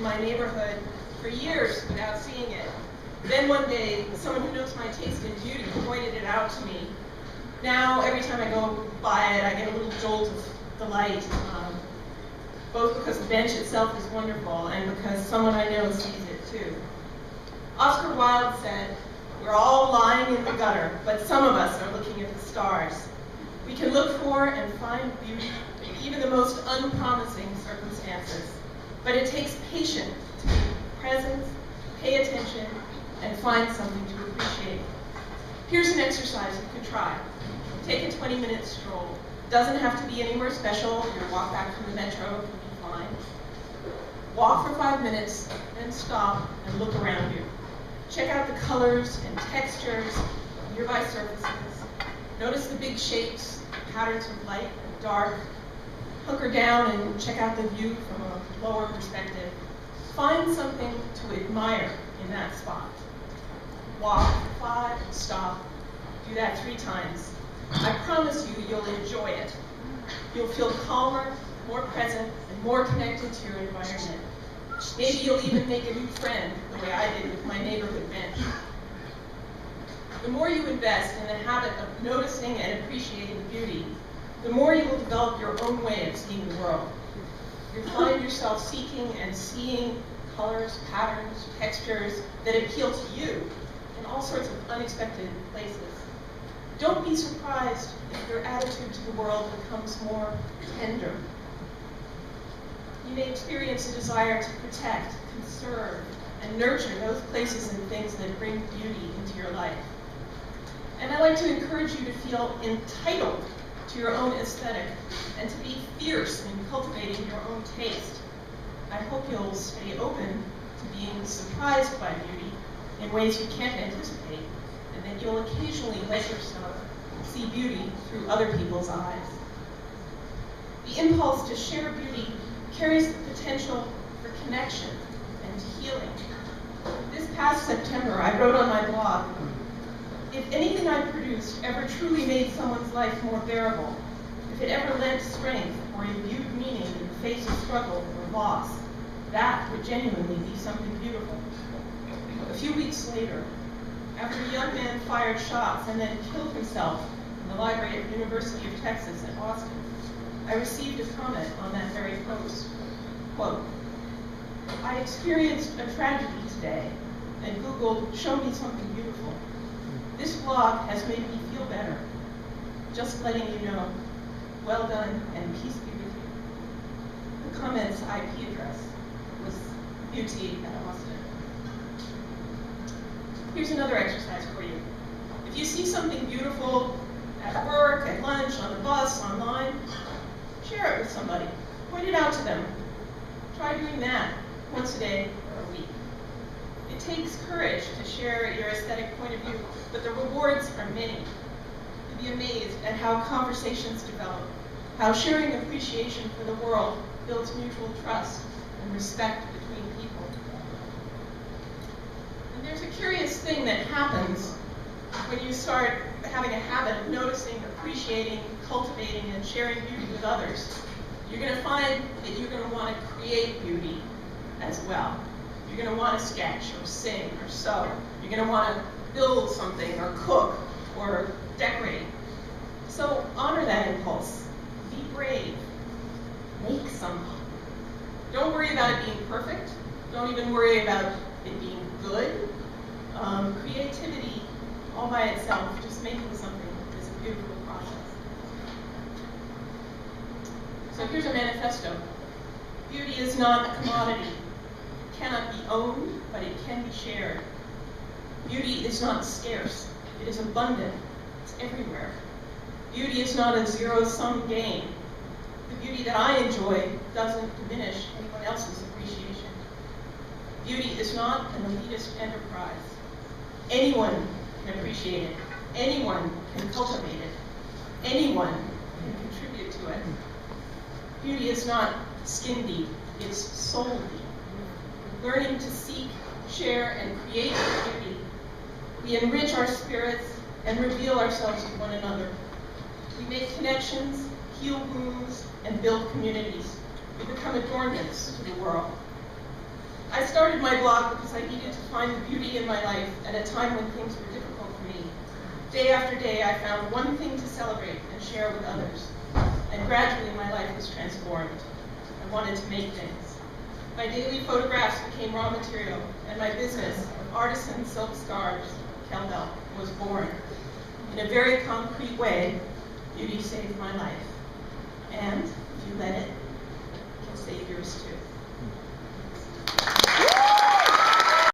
my neighborhood for years without seeing it. Then one day, someone who knows my taste in beauty pointed it out to me. Now, every time I go by it, I get a little jolt of delight, both because the bench itself is wonderful and because someone I know sees it too. Oscar Wilde said, "We're all lying in the gutter, but some of us are looking at the stars." We can look for and find beauty in even the most unpromising circumstances, but it takes patience to be present, pay attention, and find something to appreciate. Here's an exercise you could try. Take a 20-minute stroll. Doesn't have to be anywhere special. Your walk back from the metro can be fine. Walk for 5 minutes, then stop and look around you. Check out the colors and textures of nearby surfaces. Notice the big shapes, patterns of light and dark. Hunker down and check out the view from a lower perspective. Find something to admire in that spot. Walk 5, stop. Do that 3 times. I promise you, you'll enjoy it. You'll feel calmer, more present, and more connected to your environment. Maybe you'll even make a new friend, the way I did with my neighborhood bench. The more you invest in the habit of noticing and appreciating beauty, the more you will develop your own way of seeing the world. You'll find yourself seeking and seeing colors, patterns, textures that appeal to you in all sorts of unexpected places. Don't be surprised if your attitude to the world becomes more tender. You may experience a desire to protect, conserve, and nurture those places and things that bring beauty into your life. And I'd like to encourage you to feel entitled to your own aesthetic and to be fierce in cultivating your own taste. I hope you'll stay open to being surprised by beauty in ways you can't anticipate, and that you'll occasionally let yourself see beauty through other people's eyes. The impulse to share beauty carries the potential for connection and healing. This past September, I wrote on my blog, "If anything I produced ever truly made someone's life more bearable, if it ever lent strength or imbued meaning in the face of struggle or loss, that would genuinely be something beautiful." A few weeks later, after a young man fired shots and then killed himself in the library at the University of Texas at Austin, I received a comment on that very post. Quote, "I experienced a tragedy today and Googled, 'Show me something beautiful.' This blog has made me feel better. Just letting you know. Well done and peace be with you." The comment's IP address was beauty at Austin. Here's another exercise for you. If you see something beautiful at work, at lunch, on the bus, online, share it with somebody. Point it out to them. Try doing that once a day or a week. It takes courage to share your aesthetic point of view, but the rewards are many. You'll be amazed at how conversations develop, how sharing appreciation for the world builds mutual trust and respect between people. And there's a curious thing that happens when you start having a habit of noticing, appreciating, cultivating, and sharing beauty with others. You're going to find that you're going to want to create beauty as well. You're going to want to sketch or sing or sew. You're going to want to build something or cook or decorate. So honor that impulse. Be brave. Make something. Don't worry about it being perfect. Don't even worry about it being good. Creativity all by itself, just making something, is a beautiful process. So here's a manifesto. Beauty is not a commodity. It cannot be owned, but it can be shared. Beauty is not scarce. It is abundant. It's everywhere. Beauty is not a zero-sum game. The beauty that I enjoy doesn't diminish anyone else's appreciation. Beauty is not an elitist enterprise. Anyone can appreciate it. Anyone can cultivate it. Anyone can contribute to it. Beauty is not skin deep, it's soul deep. Learning to seek, share, and create beauty, we enrich our spirits and reveal ourselves to one another. We make connections, heal wounds, and build communities. We become adornments to the world. I started my blog because I needed to find the beauty in my life at a time when things were difficult for me. Day after day, I found one thing to celebrate and share with others. And gradually, my life was transformed. I wanted to make things. My daily photographs became raw material, and my business of artisan silk scarves, Kelbel, was born. In a very concrete way, beauty saved my life. And if you let it, it can save yours too.